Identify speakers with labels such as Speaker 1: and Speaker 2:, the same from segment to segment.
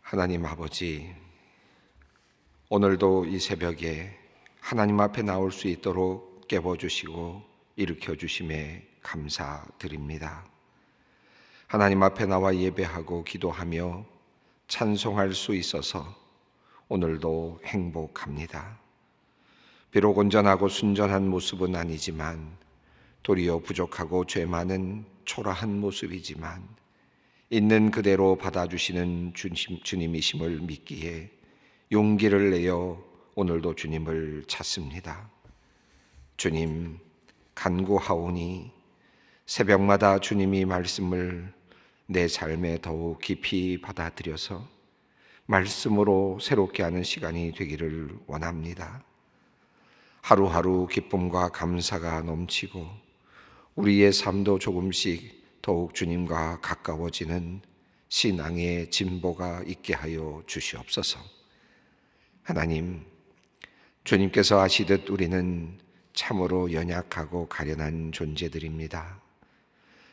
Speaker 1: 하나님 아버지, 오늘도 이 새벽에 하나님 앞에 나올 수 있도록 깨워주시고 일으켜주심에 감사드립니다. 하나님 앞에 나와 예배하고 기도하며 찬송할 수 있어서 오늘도 행복합니다. 비록 온전하고 순전한 모습은 아니지만, 도리어 부족하고 죄 많은 초라한 모습이지만 있는 그대로 받아주시는 주님이심을 믿기에 용기를 내어 오늘도 주님을 찾습니다. 주님, 간구하오니 새벽마다 주님이 말씀을 내 삶에 더욱 깊이 받아들여서 말씀으로 새롭게 하는 시간이 되기를 원합니다. 하루하루 기쁨과 감사가 넘치고 우리의 삶도 조금씩 더욱 주님과 가까워지는 신앙의 진보가 있게 하여 주시옵소서. 하나님, 주님께서 아시듯 우리는 참으로 연약하고 가련한 존재들입니다.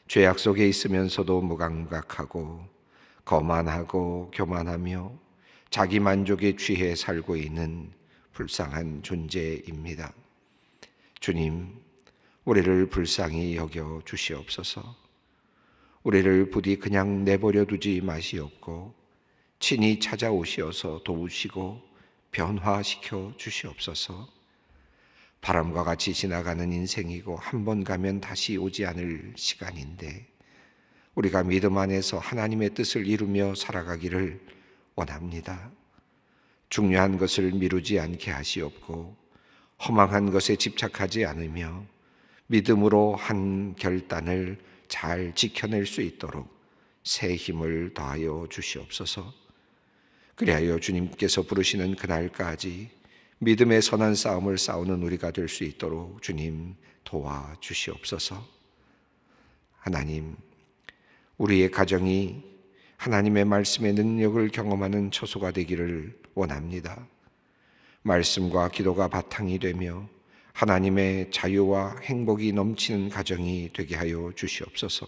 Speaker 1: 죄악 속에 있으면서도 무감각하고 거만하고 교만하며 자기 만족에 취해 살고 있는 불쌍한 존재입니다. 주님, 우리를 불쌍히 여겨 주시옵소서. 우리를 부디 그냥 내버려 두지 마시옵고 친히 찾아오시어서 도우시고 변화시켜 주시옵소서. 바람과 같이 지나가는 인생이고 한 번 가면 다시 오지 않을 시간인데 우리가 믿음 안에서 하나님의 뜻을 이루며 살아가기를 원합니다. 중요한 것을 미루지 않게 하시옵고 허망한 것에 집착하지 않으며 믿음으로 한 결단을 잘 지켜낼 수 있도록 새 힘을 더하여 주시옵소서. 그리하여 주님께서 부르시는 그날까지 믿음의 선한 싸움을 싸우는 우리가 될 수 있도록 주님 도와주시옵소서. 하나님, 우리의 가정이 하나님의 말씀의 능력을 경험하는 처소가 되기를 원합니다. 말씀과 기도가 바탕이 되며 하나님의 자유와 행복이 넘치는 가정이 되게 하여 주시옵소서.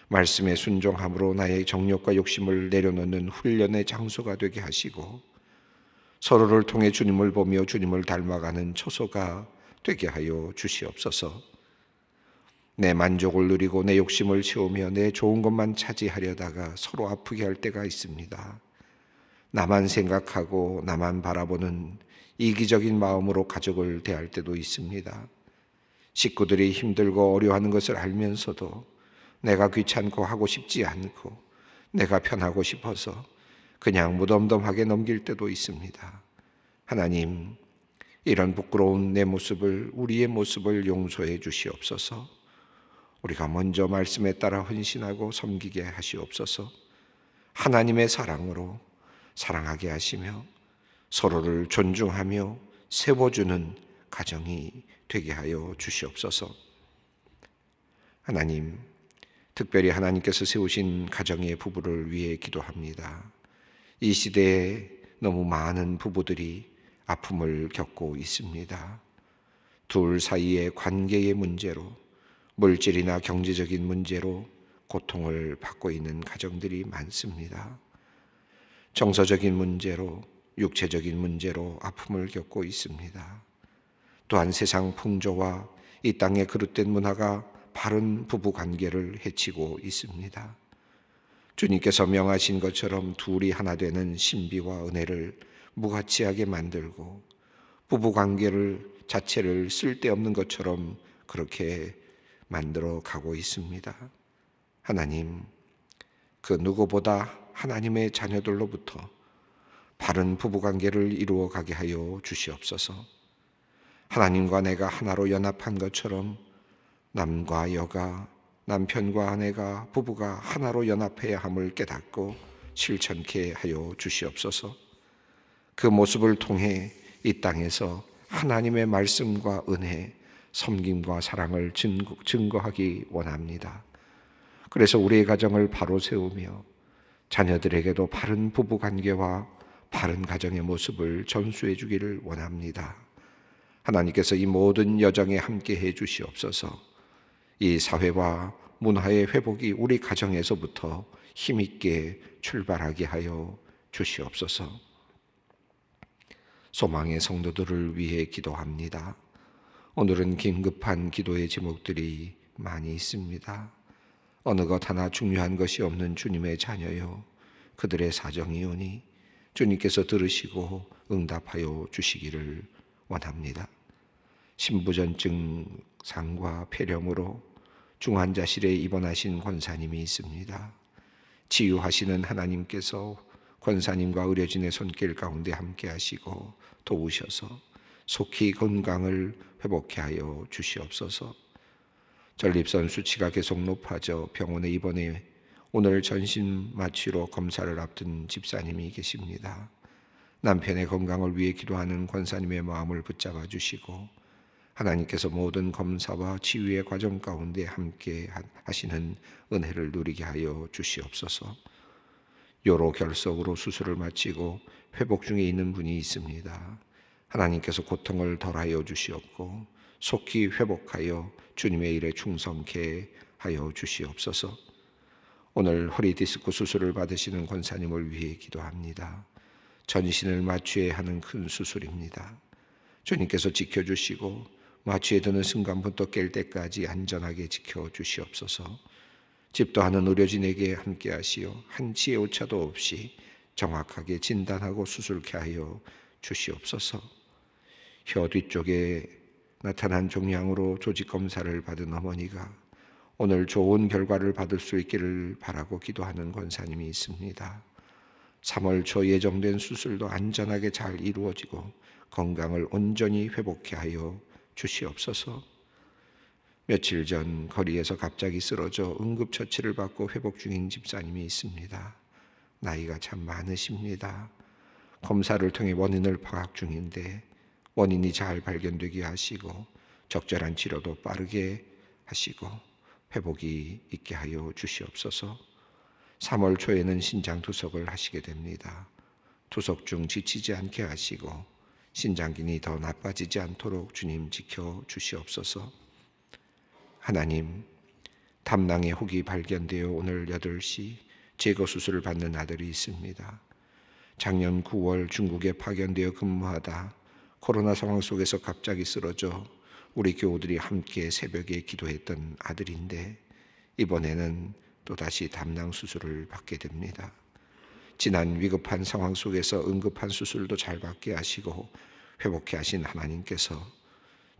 Speaker 1: 말씀에 순종함으로 나의 정욕과 욕심을 내려놓는 훈련의 장소가 되게 하시고 서로를 통해 주님을 보며 주님을 닮아가는 처소가 되게 하여 주시옵소서. 내 만족을 누리고 내 욕심을 채우며 내 좋은 것만 차지하려다가 서로 아프게 할 때가 있습니다. 나만 생각하고 나만 바라보는 이기적인 마음으로 가족을 대할 때도 있습니다. 식구들이 힘들고 어려워하는 것을 알면서도 내가 귀찮고 하고 싶지 않고 내가 편하고 싶어서 그냥 무덤덤하게 넘길 때도 있습니다. 하나님, 이런 부끄러운 내 모습을, 우리의 모습을 용서해 주시옵소서. 우리가 먼저 말씀에 따라 헌신하고 섬기게 하시옵소서. 하나님의 사랑으로 사랑하게 하시며 서로를 존중하며 세워주는 가정이 되게 하여 주시옵소서. 하나님, 특별히 하나님께서 세우신 가정의 부부를 위해 기도합니다. 이 시대에 너무 많은 부부들이 아픔을 겪고 있습니다. 둘 사이의 관계의 문제로, 물질이나 경제적인 문제로 고통을 받고 있는 가정들이 많습니다. 정서적인 문제로, 육체적인 문제로 아픔을 겪고 있습니다. 또한 세상 풍조와 이 땅의 그릇된 문화가 바른 부부 관계를 해치고 있습니다. 주님께서 명하신 것처럼 둘이 하나 되는 신비와 은혜를 무가치하게 만들고 부부 관계를 자체를 쓸데없는 것처럼 그렇게 만들어 가고 있습니다. 하나님, 그 누구보다 하나님의 자녀들로부터 바른 부부관계를 이루어 가게 하여 주시옵소서. 하나님과 내가 하나로 연합한 것처럼 남과 여가, 남편과 아내가, 부부가 하나로 연합해야 함을 깨닫고 실천케 하여 주시옵소서. 그 모습을 통해 이 땅에서 하나님의 말씀과 은혜, 섬김과 사랑을 증거하기 원합니다. 그래서 우리의 가정을 바로 세우며 자녀들에게도 바른 부부관계와 바른 가정의 모습을 전수해 주기를 원합니다. 하나님께서 이 모든 여정에 함께 해 주시옵소서. 이 사회와 문화의 회복이 우리 가정에서부터 힘있게 출발하게 하여 주시옵소서. 소망의 성도들을 위해 기도합니다. 오늘은 긴급한 기도의 제목들이 많이 있습니다. 어느 것 하나 중요한 것이 없는 주님의 자녀요, 그들의 사정이오니 주님께서 들으시고 응답하여 주시기를 원합니다. 신부전증 상과 폐렴으로 중환자실에 입원하신 권사님이 있습니다. 치유하시는 하나님께서 권사님과 의료진의 손길 가운데 함께 하시고 도우셔서 속히 건강을 회복케 하여 주시옵소서. 전립선 수치가 계속 높아져 병원에 입원해 오늘 전신 마취로 검사를 앞둔 집사님이 계십니다. 남편의 건강을 위해 기도하는 권사님의 마음을 붙잡아 주시고 하나님께서 모든 검사와 치유의 과정 가운데 함께 하시는 은혜를 누리게 하여 주시옵소서. 요로 결석으로 수술을 마치고 회복 중에 있는 분이 있습니다. 하나님께서 고통을 덜하여 주시옵고 속히 회복하여 주님의 일에 충성케 하여 주시옵소서. 오늘 허리 디스크 수술을 받으시는 권사님을 위해 기도합니다. 전신을 마취해야 하는 큰 수술입니다. 주님께서 지켜주시고 마취에 드는 순간부터 깰 때까지 안전하게 지켜주시옵소서. 집도하는 의료진에게 함께 하시어 한치의 오차도 없이 정확하게 진단하고 수술케 하여 주시옵소서. 혀 뒤쪽에 나타난 종양으로 조직 검사를 받은 어머니가 오늘 좋은 결과를 받을 수 있기를 바라고 기도하는 권사님이 있습니다. 3월 초 예정된 수술도 안전하게 잘 이루어지고 건강을 온전히 회복케 하여 주시옵소서. 며칠 전 거리에서 갑자기 쓰러져 응급처치를 받고 회복 중인 집사님이 있습니다. 나이가 참 많으십니다. 검사를 통해 원인을 파악 중인데 원인이 잘 발견되게 하시고 적절한 치료도 빠르게 하시고 회복이 있게 하여 주시옵소서. 3월 초에는 신장 투석을 하시게 됩니다. 투석 중 지치지 않게 하시고 신장기능이 더 나빠지지 않도록 주님 지켜 주시옵소서. 하나님, 담낭에 혹이 발견되어 오늘 8시 제거 수술을 받는 아들이 있습니다. 작년 9월 중국에 파견되어 근무하다 코로나 상황 속에서 갑자기 쓰러져 우리 교우들이 함께 새벽에 기도했던 아들인데 이번에는 또다시 담낭 수술을 받게 됩니다. 지난 위급한 상황 속에서 응급한 수술도 잘 받게 하시고 회복케 하신 하나님께서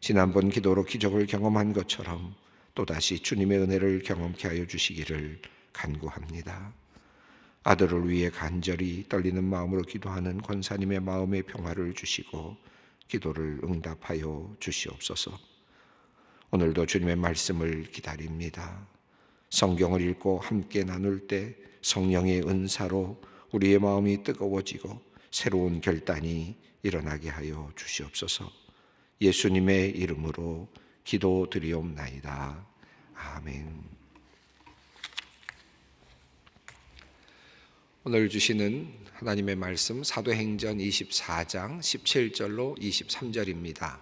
Speaker 1: 지난번 기도로 기적을 경험한 것처럼 또다시 주님의 은혜를 경험케 하여 주시기를 간구합니다. 아들을 위해 간절히 떨리는 마음으로 기도하는 권사님의 마음의 평화를 주시고 기도를 응답하여 주시옵소서. 오늘도 주님의 말씀을 기다립니다. 성경을 읽고 함께 나눌 때 성령의 은사로 우리의 마음이 뜨거워지고 새로운 결단이 일어나게 하여 주시옵소서. 예수님의 이름으로 기도드리옵나이다. 아멘. 오늘 주시는 하나님의 말씀 사도행전 24장 17절로 23절입니다.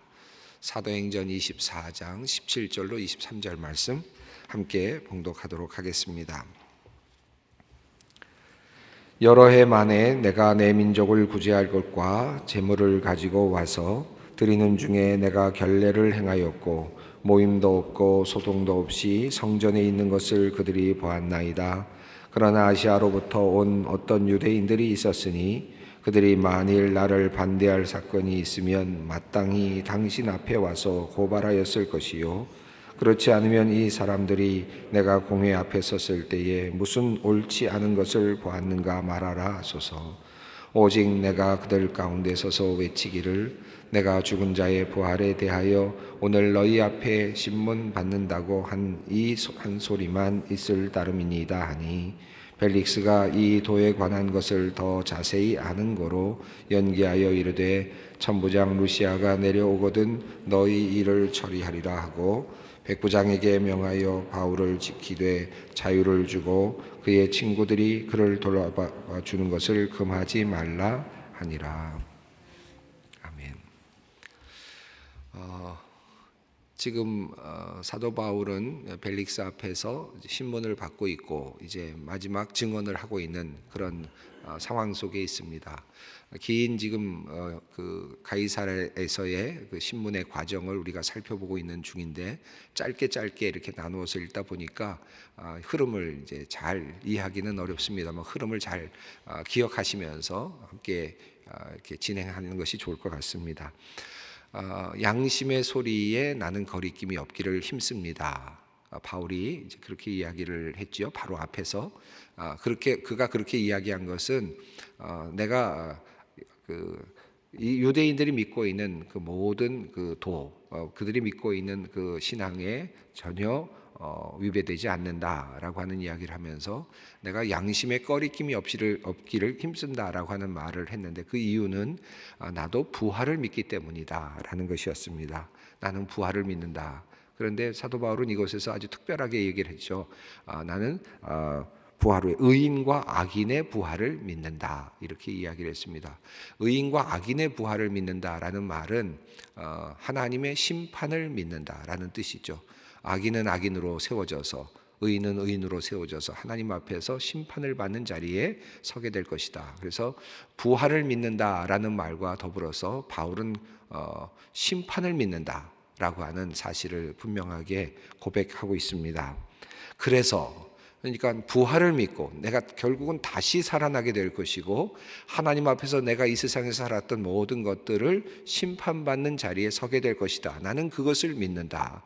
Speaker 1: 사도행전 24장 17절로 23절 말씀 함께 봉독하도록 하겠습니다. 여러 해 만에 내가 내 민족을 구제할 것과 재물을 가지고 와서 드리는 중에 내가 결례를 행하였고 모임도 없고 소동도 없이 성전에 있는 것을 그들이 보았나이다. 그러나 아시아로부터 온 어떤 유대인들이 있었으니 그들이 만일 나를 반대할 사건이 있으면 마땅히 당신 앞에 와서 고발하였을 것이요 그렇지 않으면 이 사람들이 내가 공회 앞에 섰을 때에 무슨 옳지 않은 것을 보았는가 말하라 하소서. 오직 내가 그들 가운데 서서 외치기를 내가 죽은 자의 부활에 대하여 오늘 너희 앞에 신문 받는다고 한 이 한 소리만 있을 따름이니이다 하니 벨릭스가 이 도에 관한 것을 더 자세히 아는 거로 연기하여 이르되 천부장 루시아가 내려오거든 너희 일을 처리하리라 하고 백부장에게 명하여 바울을 지키되 자유를 주고 그의 친구들이 그를 돌아봐 주는 것을 금하지 말라 하니라. 아멘. 지금 사도 바울은 벨릭스 앞에서 신문을 받고 있고 이제 마지막 증언을 하고 있는 그런 상황 속에 있습니다. 긴 지금 그 가이사랴에서의 그 신문의 과정을 우리가 살펴보고 있는 중인데 짧게 이렇게 나누어서 읽다 보니까 흐름을 이제 잘 이해하기는 어렵습니다만 흐름을 잘 기억하시면서 함께 이렇게 진행하는 것이 좋을 것 같습니다. 양심의 소리에 나는 거리낌이 없기를 힘씁니다. 바울이 이제 그렇게 이야기를 했죠. 바로 앞에서 그가 그렇게 이야기한 것은 내가 이 유대인들이 믿고 있는 그 모든 그들이 믿고 있는 그 신앙에 전혀 위배되지 않는다라고 하는 이야기를 하면서 내가 양심의 꺼리낌이 없기를 힘쓴다라고 하는 말을 했는데 그 이유는 나도 부활을 믿기 때문이다라는 것이었습니다. 나는 부활을 믿는다. 그런데 사도 바울은 이곳에서 아주 특별하게 얘기를 했죠. 나는 부활의 의인과 악인의 부활을 믿는다 이렇게 이야기를 했습니다. 의인과 악인의 부활을 믿는다라는 말은 하나님의 심판을 믿는다라는 뜻이죠. 악인은 악인으로 세워져서 의인은 의인으로 세워져서 하나님 앞에서 심판을 받는 자리에 서게 될 것이다. 그래서 부활을 믿는다라는 말과 더불어서 바울은 심판을 믿는다라고 하는 사실을 분명하게 고백하고 있습니다. 그러니까 부활을 믿고 내가 결국은 다시 살아나게 될 것이고 하나님 앞에서 내가 이 세상에서 살았던 모든 것들을 심판받는 자리에 서게 될 것이다. 나는 그것을 믿는다.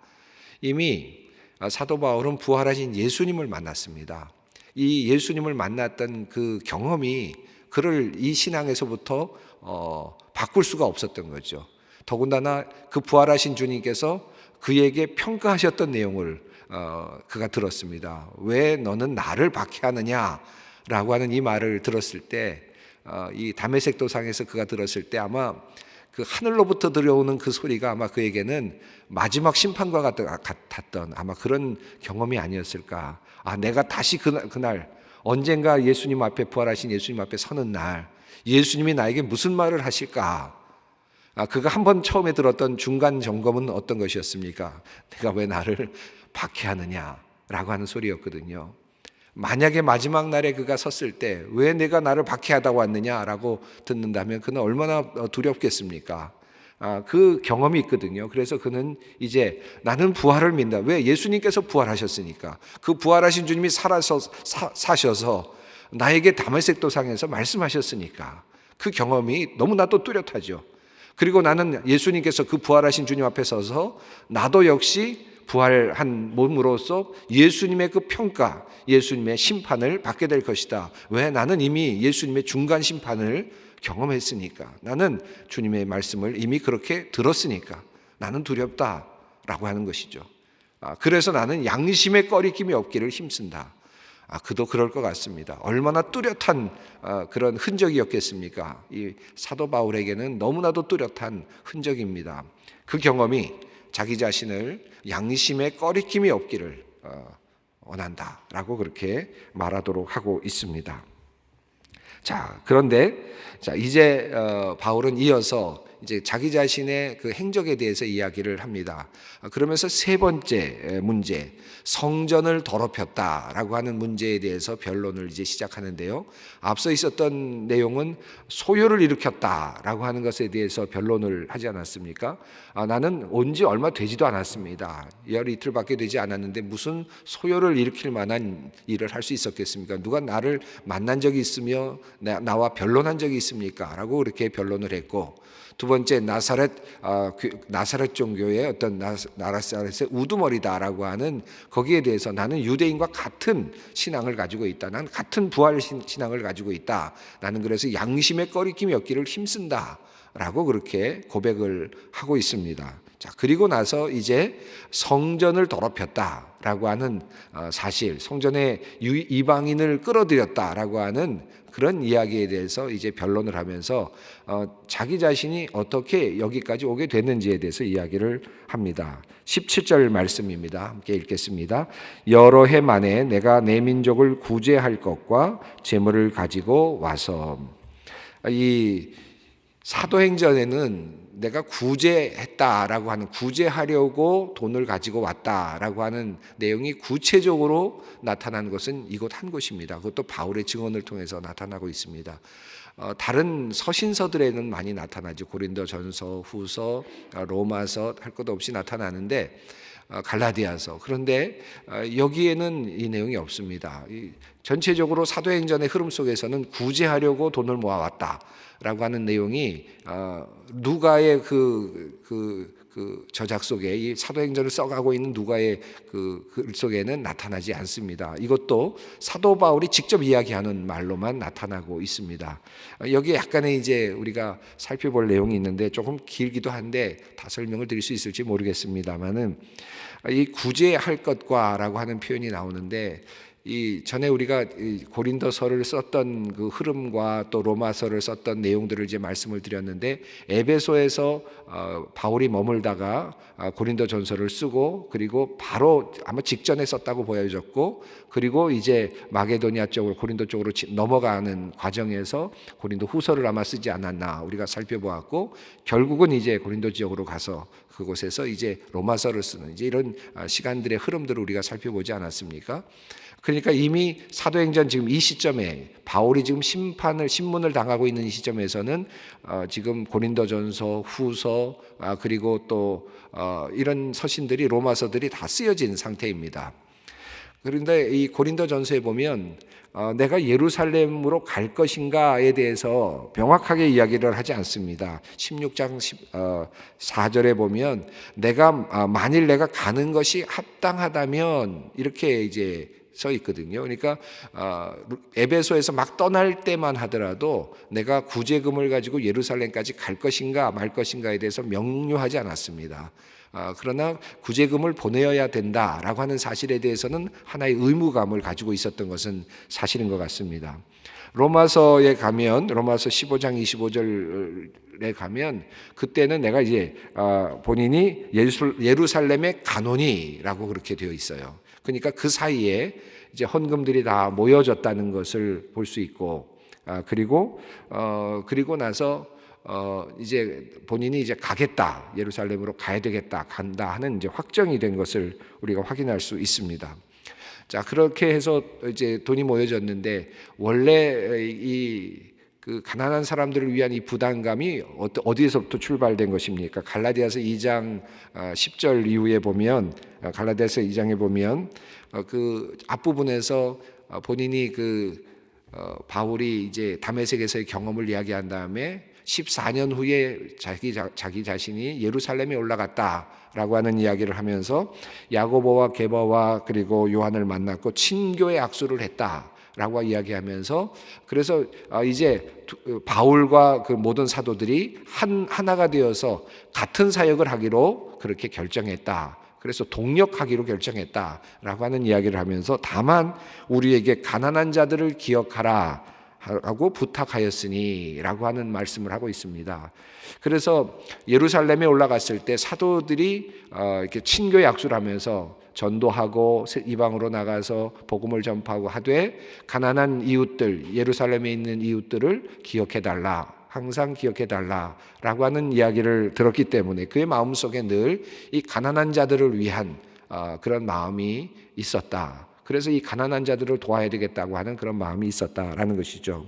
Speaker 1: 이미 사도 바울은 부활하신 예수님을 만났습니다. 이 예수님을 만났던 그 경험이 그를 이 신앙에서부터 바꿀 수가 없었던 거죠. 더군다나 그 부활하신 주님께서 그에게 평가하셨던 내용을 그가 들었습니다. 왜 너는 나를 박해하느냐라고 하는 이 말을 들었을 때 이 다메섹 도상에서 그가 들었을 때 아마 그 하늘로부터 들려오는 그 소리가 아마 그에게는 마지막 심판과 같았던 아마 그런 경험이 아니었을까. 내가 다시 그날 언젠가 예수님 앞에 부활하신 예수님 앞에 서는 날 예수님이 나에게 무슨 말을 하실까. 그가 한번 처음에 들었던 중간 점검은 어떤 것이었습니까? 내가 왜 나를 박해하느냐라고 하는 소리였거든요. 만약에 마지막 날에 그가 섰을 때 왜 내가 나를 박해하다 왔느냐라고 듣는다면 그는 얼마나 두렵겠습니까? 그 경험이 있거든요. 그래서 그는 이제 나는 부활을 믿는다. 왜? 예수님께서 부활하셨으니까. 그 부활하신 주님이 사셔서 나에게 다메섹 도상에서 말씀하셨으니까. 그 경험이 너무나도 뚜렷하죠. 그리고 나는 예수님께서 그 부활하신 주님 앞에 서서 나도 역시 부활한 몸으로서 예수님의 그 평가, 예수님의 심판을 받게 될 것이다. 왜? 나는 이미 예수님의 중간 심판을 경험했으니까. 나는 주님의 말씀을 이미 그렇게 들었으니까. 나는 두렵다라고 하는 것이죠. 그래서 나는 양심의 꺼리낌이 없기를 힘쓴다. 그도 그럴 것 같습니다. 얼마나 뚜렷한 그런 흔적이었겠습니까? 이 사도 바울에게는 너무나도 뚜렷한 흔적입니다. 그 경험이 자기 자신을 양심의 꺼리낌이 없기를 원한다라고 그렇게 말하도록 하고 있습니다. 자, 그런데 이제 바울은 이어서 이제 자기 자신의 그 행적에 대해서 이야기를 합니다. 그러면서 세 번째 문제, 성전을 더럽혔다라고 하는 문제에 대해서 변론을 이제 시작하는데요. 앞서 있었던 내용은 소요를 일으켰다라고 하는 것에 대해서 변론을 하지 않았습니까? 나는 온 지 얼마 되지도 않았습니다. 열 이틀밖에 되지 않았는데 무슨 소요를 일으킬 만한 일을 할 수 있었겠습니까? 누가 나를 만난 적이 있으며 나와 변론한 적이 있습니까? 라고 그렇게 변론을 했고, 두 번째 나사렛 종교의 어떤 나사렛의 우두머리다라고 하는 거기에 대해서 나는 유대인과 같은 신앙을 가지고 있다. 나는 같은 부활 신앙을 가지고 있다. 나는 그래서 양심의 꺼리낌이 없기를 힘쓴다라고 그렇게 고백을 하고 있습니다. 자, 그리고 나서 이제 성전을 더럽혔다라고 하는 사실, 성전에 이방인을 끌어들였다라고 하는 그런 이야기에 대해서 이제 변론을 하면서 자기 자신이 어떻게 여기까지 오게 됐는지에 대해서 이야기를 합니다. 17절 말씀입니다. 함께 읽겠습니다. 여러 해 만에 내가 내 민족을 구제할 것과 재물을 가지고 와서 사도행전에는 내가 구제했다라고 하는, 구제하려고 돈을 가지고 왔다라고 하는 내용이 구체적으로 나타난 것은 이곳 한 곳입니다. 그것도 바울의 증언을 통해서 나타나고 있습니다. 다른 서신서들에는 많이 나타나죠. 고린도전서, 후서, 로마서 할 것 없이 나타나는데, 갈라디아서, 그런데 여기에는 이 내용이 없습니다. 전체적으로 사도행전의 흐름 속에서는 구제하려고 돈을 모아왔다라고 하는 내용이 누가의 그 저작 속에, 이 사도행전을 써가고 있는 누가의 그 글 속에는 나타나지 않습니다. 이것도 사도 바울이 직접 이야기하는 말로만 나타나고 있습니다. 여기에 약간의 이제 우리가 살펴볼 내용이 있는데 조금 길기도 한데 다 설명을 드릴 수 있을지 모르겠습니다만은, 이 구제할 것과라고 하는 표현이 나오는데, 이 전에 우리가 고린도서를 썼던 그 흐름과 또 로마서를 썼던 내용들을 이제 말씀을 드렸는데, 에베소에서 바울이 머물다가 고린도전서를 쓰고, 그리고 바로 아마 직전에 썼다고 보여졌고, 그리고 이제 마게도니아 쪽으로, 고린도 쪽으로 넘어가는 과정에서 고린도 후서를 아마 쓰지 않았나 우리가 살펴보았고, 결국은 이제 고린도 지역으로 가서 그곳에서 이제 로마서를 쓰는, 이제 이런 시간들의 흐름들을 우리가 살펴보지 않았습니까? 그러니까 이미 사도행전 지금 이 시점에 바울이 지금 신문을 당하고 있는 이 시점에서는 지금 고린도전서, 후서, 그리고 또 이런 서신들이, 로마서들이 다 쓰여진 상태입니다. 그런데 이 고린도전서에 보면 내가 예루살렘으로 갈 것인가에 대해서 명확하게 이야기를 하지 않습니다. 16장 4절에 보면 만일 내가 가는 것이 합당하다면, 이렇게 이제 써 있거든요. 그러니까 에베소에서 막 떠날 때만 하더라도 내가 구제금을 가지고 예루살렘까지 갈 것인가 말 것인가에 대해서 명료하지 않았습니다. 그러나 구제금을 보내어야 된다라고 하는 사실에 대해서는 하나의 의무감을 가지고 있었던 것은 사실인 것 같습니다. 로마서에 가면, 로마서 15장 25절에 가면, 그때는 내가 이제 본인이 예루살렘에 가노니라고 그렇게 되어 있어요. 그러니까 그 사이에 이제 헌금들이 다 모여졌다는 것을 볼 수 있고, 그리고 나서 이제 본인이 이제 가겠다, 예루살렘으로 가야 되겠다, 간다 하는 이제 확정이 된 것을 우리가 확인할 수 있습니다. 자, 그렇게 해서 이제 돈이 모여졌는데, 원래 그 가난한 사람들을 위한 이 부담감이 어디에서부터 출발된 것입니까? 갈라디아서 2장 10절 이후에 보면, 갈라디아서 2장에 보면 그 앞부분에서 본인이 바울이 이제 다메섹에서의 경험을 이야기한 다음에 14년 후에 자기 자신이 예루살렘에 올라갔다라고 하는 이야기를 하면서 야고보와 게바와 그리고 요한을 만났고 친교의 악수를 했다라고 이야기하면서, 그래서 이제 바울과 그 모든 사도들이 하나가 되어서 같은 사역을 하기로 그렇게 결정했다. 그래서 동력하기로 결정했다라고 하는 이야기를 하면서, 다만 우리에게 가난한 자들을 기억하라 하고 부탁하였으니 라고 하는 말씀을 하고 있습니다. 그래서 예루살렘에 올라갔을 때 사도들이 이렇게 친교의 약수를 하면서 전도하고 이방으로 나가서 복음을 전파하고 하되, 가난한 이웃들, 예루살렘에 있는 이웃들을 기억해달라, 항상 기억해달라라고 하는 이야기를 들었기 때문에 그의 마음속에 늘 이 가난한 자들을 위한 그런 마음이 있었다. 그래서 이 가난한 자들을 도와야 되겠다고 하는 그런 마음이 있었다라는 것이죠.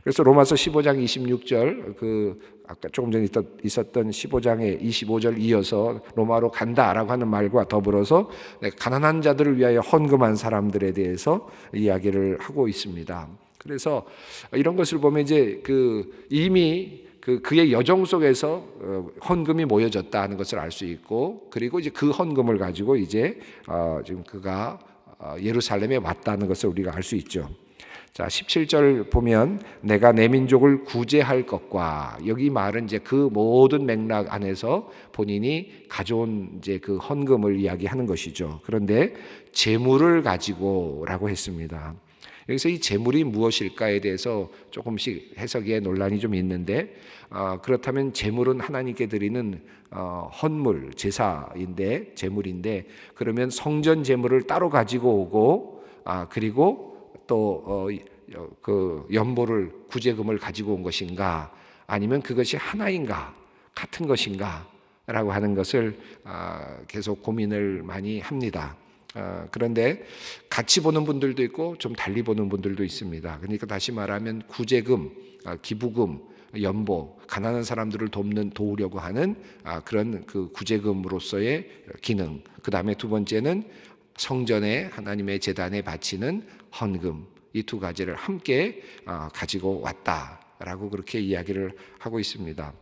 Speaker 1: 그래서 로마서 15장 26절, 아까 조금 전에 있었던 15장의 25절 이어서 로마로 간다라고 하는 말과 더불어서 가난한 자들을 위하여 헌금한 사람들에 대해서 이야기를 하고 있습니다. 그래서 이런 것을 보면 이제 이미 그의 여정 속에서 헌금이 모여졌다 하는 것을 알 수 있고, 그리고 이제 그 헌금을 가지고 이제 지금 그가 예루살렘에 왔다는 것을 우리가 알 수 있죠. 자, 17절 보면 내가 내 민족을 구제할 것과, 여기 말은 이제 그 모든 맥락 안에서 본인이 가져온 이제 그 헌금을 이야기하는 것이죠. 그런데 재물을 가지고라고 했습니다. 여기서 이 재물이 무엇일까에 대해서 조금씩 해석에 논란이 좀 있는데, 그렇다면 재물은 하나님께 드리는 헌물, 제사인데, 재물인데, 그러면 성전 재물을 따로 가지고 오고, 그리고 또 그 연보를, 구제금을 가지고 온 것인가, 아니면 그것이 하나인가, 같은 것인가 라고 하는 것을 계속 고민을 많이 합니다. 그런데 같이 보는 분들도 있고 좀 달리 보는 분들도 있습니다. 그러니까 다시 말하면 구제금, 기부금, 연보, 가난한 사람들을 도우려고 하는 그런 그 구제금으로서의 기능. 그 다음에 두 번째는 성전에 하나님의 제단에 바치는 헌금. 이 두 가지를 함께 가지고 왔다라고 그렇게 이야기를 하고 있습니다.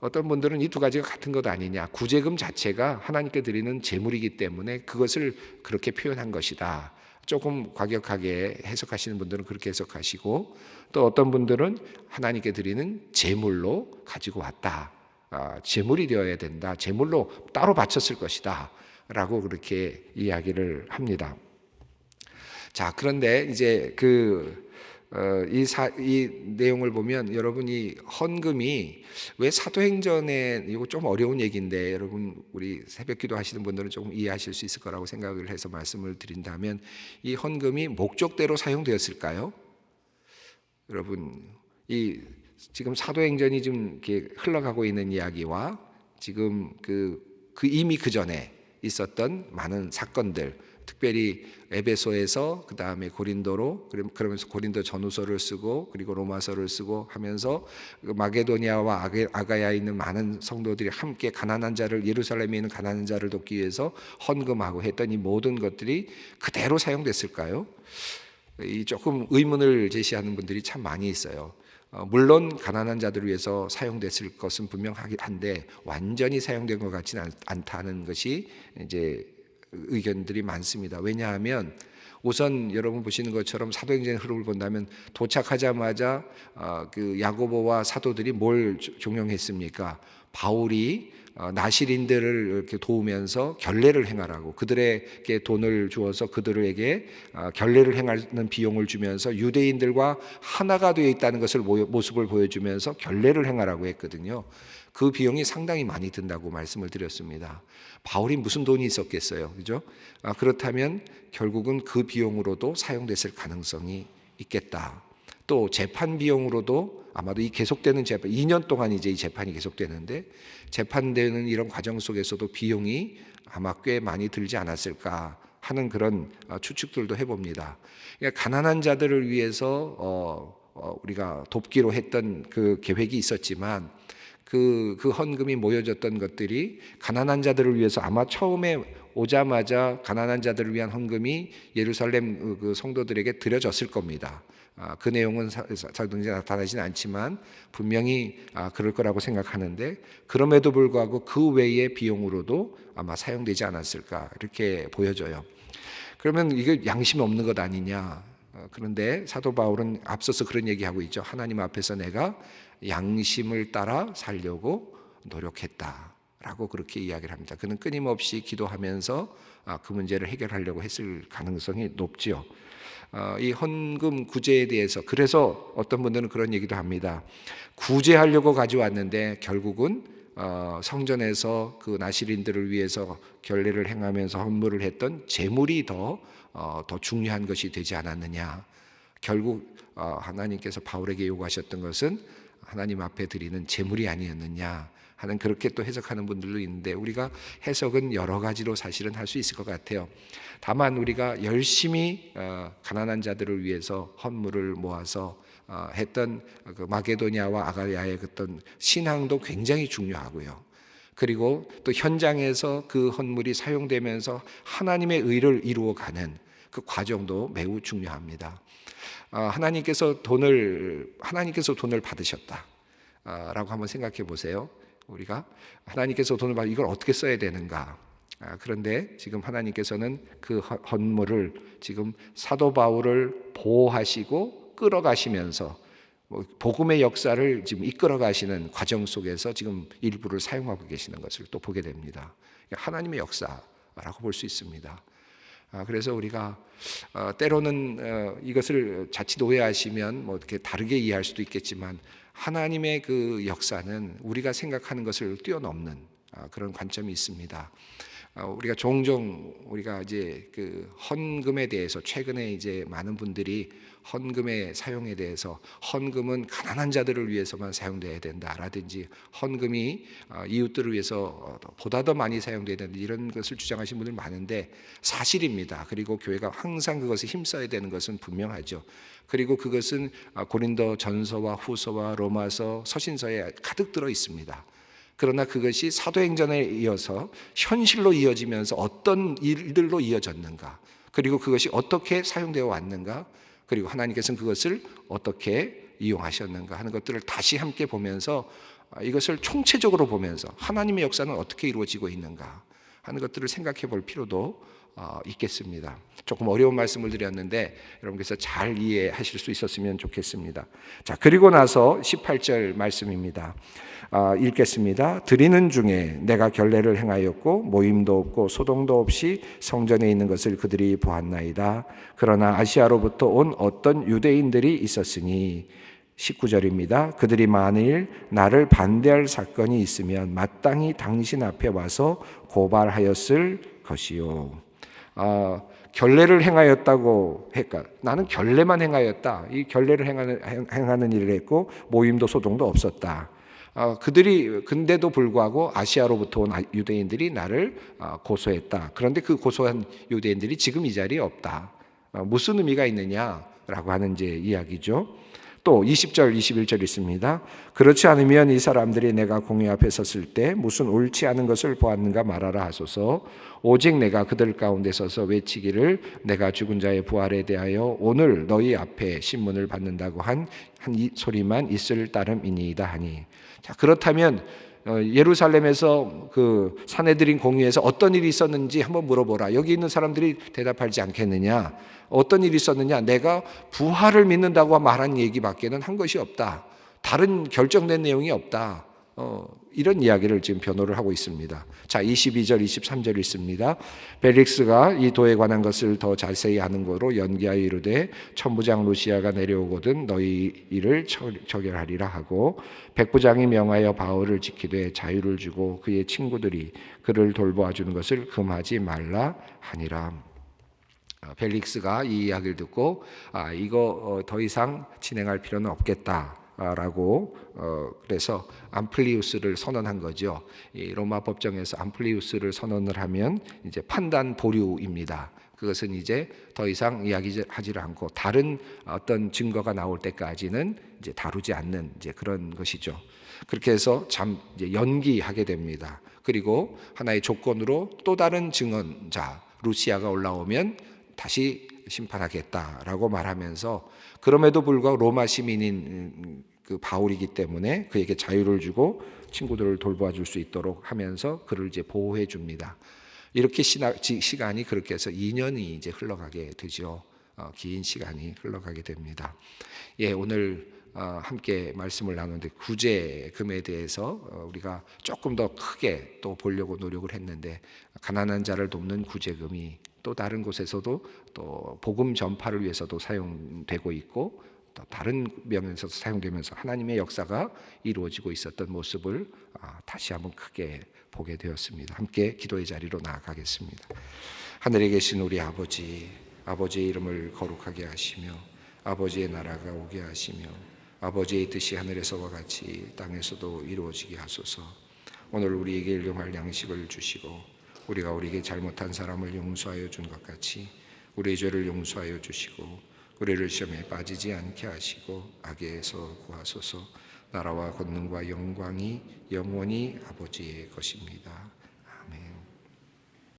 Speaker 1: 어떤 분들은 이 두 가지가 같은 것 아니냐, 구제금 자체가 하나님께 드리는 제물이기 때문에 그것을 그렇게 표현한 것이다, 조금 과격하게 해석하시는 분들은 그렇게 해석하시고, 또 어떤 분들은 하나님께 드리는 제물로 가지고 왔다, 제물이 되어야 된다, 제물로 따로 바쳤을 것이다 라고 그렇게 이야기를 합니다. 자, 그런데 이제 이 내용을 보면 여러분이 헌금이 왜 사도행전에, 이거 좀 어려운 얘기인데 여러분 우리 새벽기도 하시는 분들은 조금 이해하실 수 있을 거라고 생각을 해서 말씀을 드린다면, 이 헌금이 목적대로 사용되었을까요? 여러분, 이 지금 사도행전이 좀 이렇게 흘러가고 있는 이야기와 지금 이미 그 전에 있었던 많은 사건들, 특별히 에베소에서 그 다음에 고린도로, 그러면서 고린도 전후서를 쓰고 그리고 로마서를 쓰고 하면서 마게도니아와 아가야에 있는 많은 성도들이 함께 가난한 자를, 예루살렘에 있는 가난한 자를 돕기 위해서 헌금하고 했던 이 모든 것들이 그대로 사용됐을까요? 이 조금 의문을 제시하는 분들이 참 많이 있어요. 물론 가난한 자들을 위해서 사용됐을 것은 분명한데 완전히 사용된 것 같지는 않다는 것이 이제 의견들이 많습니다. 왜냐하면 우선 여러분 보시는 것처럼 사도행전의 흐름을 본다면 도착하자마자 그 야고보와 사도들이 뭘 종용했습니까? 바울이 나시린들을 이렇게 도우면서 결례를 행하라고, 그들에게 돈을 주어서 그들에게 결례를 행하는 비용을 주면서 유대인들과 하나가 되어 있다는 것을 모습을 보여주면서 결례를 행하라고 했거든요. 그 비용이 상당히 많이 든다고 말씀을 드렸습니다. 바울이 무슨 돈이 있었겠어요, 그죠? 그렇다면 결국은 그 비용으로도 사용됐을 가능성이 있겠다. 또 재판 비용으로도 아마도 이 계속되는 재판, 2년 동안 이제 이 재판이 계속되는데 재판되는 이런 과정 속에서도 비용이 아마 꽤 많이 들지 않았을까 하는 그런 추측들도 해봅니다. 그러니까 가난한 자들을 위해서 우리가 돕기로 했던 그 계획이 있었지만 그 헌금이 모여졌던 것들이 가난한 자들을 위해서, 아마 처음에 오자마자 가난한 자들을 위한 헌금이 예루살렘 그 성도들에게 드려졌을 겁니다. 그 내용은 사도행전에 나타나지는 않지만 분명히 그럴 거라고 생각하는데, 그럼에도 불구하고 그 외의 비용으로도 아마 사용되지 않았을까 이렇게 보여져요. 그러면 이게 양심이 없는 것 아니냐? 그런데 사도 바울은 앞서서 그런 얘기하고 있죠. 하나님 앞에서 내가 양심을 따라 살려고 노력했다라고 그렇게 이야기를 합니다. 그는 끊임없이 기도하면서 그 문제를 해결하려고 했을 가능성이 높지요. 이 헌금 구제에 대해서, 그래서 어떤 분들은 그런 얘기도 합니다. 구제하려고 가져왔는데 결국은 성전에서 그 나시린들을 위해서 결례를 행하면서 헌물을 했던 제물이 더 중요한 것이 되지 않았느냐. 결국 하나님께서 바울에게 요구하셨던 것은 하나님 앞에 드리는 제물이 아니었느냐 하는, 그렇게 또 해석하는 분들도 있는데, 우리가 해석은 여러 가지로 사실은 할 수 있을 것 같아요. 다만 우리가 열심히 가난한 자들을 위해서 헌물을 모아서 했던 그 마게도니아와 아가야의 어떤 신앙도 굉장히 중요하고요. 그리고 또 현장에서 그 헌물이 사용되면서 하나님의 의를 이루어가는 그 과정도 매우 중요합니다. 하나님께서 돈을 받으셨다라고 한번 생각해 보세요. 우리가 하나님께서 돈을 받아 이걸 어떻게 써야 되는가? 그런데 지금 하나님께서는 그 헌물을 지금 사도 바울을 보호하시고 끌어가시면서 복음의 역사를 지금 이끌어가시는 과정 속에서 지금 일부를 사용하고 계시는 것을 또 보게 됩니다. 하나님의 역사라고 볼 수 있습니다. 그래서 우리가 때로는 이것을 자칫 오해하시면 뭐 이렇게 다르게 이해할 수도 있겠지만, 하나님의 그 역사는 우리가 생각하는 것을 뛰어넘는 그런 관점이 있습니다. 우리가 종종 우리가 이제 그 헌금에 대해서 최근에 이제 많은 분들이 헌금의 사용에 대해서 헌금은 가난한 자들을 위해서만 사용돼야 된다라든지 헌금이 이웃들을 위해서 보다 더 많이 사용돼야 된다 이런 것을 주장하시는 분들 많은데 사실입니다. 그리고 교회가 항상 그것을 힘써야 되는 것은 분명하죠. 그리고 그것은 고린도 전서와 후서와 로마서 서신서에 가득 들어 있습니다. 그러나 그것이 사도행전에 이어서 현실로 이어지면서 어떤 일들로 이어졌는가, 그리고 그것이 어떻게 사용되어 왔는가, 그리고 하나님께서는 그것을 어떻게 이용하셨는가 하는 것들을 다시 함께 보면서 이것을 총체적으로 보면서 하나님의 역사는 어떻게 이루어지고 있는가 하는 것들을 생각해 볼 필요도 있겠습니다. 조금 어려운 말씀을 드렸는데 여러분께서 잘 이해하실 수 있었으면 좋겠습니다. 자, 그리고 나서 18절 말씀입니다. 읽겠습니다. 드리는 중에 내가 결례를 행하였고 모임도 없고 소동도 없이 성전에 있는 것을 그들이 보았나이다. 그러나 아시아로부터 온 어떤 유대인들이 있었으니 19절입니다. 그들이 만일 나를 반대할 사건이 있으면 마땅히 당신 앞에 와서 고발하였을 것이요. 결례를 행하였다고 했까? 나는 결례만 행하였다. 이 결례를 행하는 일을 했고 모임도 소동도 없었다. 그들이 근데도 불구하고 아시아로부터 온 유대인들이 나를 고소했다. 그런데 그 고소한 유대인들이 지금 이 자리에 없다. 무슨 의미가 있느냐라고 하는 이제 이야기죠. 또 20절, 21절 있습니다. 그렇지 않으면 이 사람들이 내가 공회 앞에 섰을 때 무슨 옳지 않은 것을 보았는가 말하라 하소서. 오직 내가 그들 가운데 서서 외치기를 내가 죽은 자의 부활에 대하여 오늘 너희 앞에 신문을 받는다고 한 이 소리만 있을 따름이니이다 하니. 자, 그렇다면 예루살렘에서 그 산헤드린 공회에서 어떤 일이 있었는지 한번 물어보라. 여기 있는 사람들이 대답하지 않겠느냐? 어떤 일이 있었느냐? 내가 부활을 믿는다고 말한 얘기밖에는 한 것이 없다. 다른 결정된 내용이 없다. 이런 이야기를 지금 변호를 하고 있습니다. 자, 22절, 23절 있습니다. 벨릭스가 이 도에 관한 것을 더 자세히 아는 거로 연기하여 이르되 천부장 루시아가 내려오거든 너희 일을 처결하리라 하고 백부장이 명하여 바울을 지키되 자유를 주고 그의 친구들이 그를 돌보아 주는 것을 금하지 말라 하니라. 벨릭스가 이 이야기를 듣고 이거 더 이상 진행할 필요는 없겠다라고 그래서 암플리우스를 선언한 거죠. 이 로마 법정에서 암플리우스를 선언을 하면 이제 판단 보류입니다. 그것은 이제 더 이상 이야기하지 않고 다른 어떤 증거가 나올 때까지는 이제 다루지 않는 이제 그런 것이죠. 그렇게 해서 이제 연기하게 됩니다. 그리고 하나의 조건으로 또 다른 증언자 루시아가 올라오면 다시 심판하겠다라고 말하면서 그럼에도 불구하고 로마 시민인 그 바울이기 때문에 그에게 자유를 주고 친구들을 돌보아 줄 수 있도록 하면서 그를 이제 보호해 줍니다. 이렇게 시간이 그렇게 해서 2년이 이제 흘러가게 되죠. 긴 시간이 흘러가게 됩니다. 예, 오늘 함께 말씀을 나누는데 구제금에 대해서 우리가 조금 더 크게 또 보려고 노력을 했는데 가난한 자를 돕는 구제금이 또 다른 곳에서도 또 복음 전파를 위해서도 사용되고 있고 또 다른 면에서 사용되면서 하나님의 역사가 이루어지고 있었던 모습을 다시 한번 크게 보게 되었습니다. 함께 기도의 자리로 나아가겠습니다. 하늘에 계신 우리 아버지, 아버지의 이름을 거룩하게 하시며 아버지의 나라가 오게 하시며 아버지의 뜻이 하늘에서와 같이 땅에서도 이루어지게 하소서. 오늘 우리에게 일용할 양식을 주시고 우리가 우리에게 잘못한 사람을 용서하여 준 것 같이 우리의 죄를 용서하여 주시고 우리를 시험에 빠지지 않게 하시고 악에서 구하소서. 나라와 권능과 영광이 영원히 아버지의 것입니다.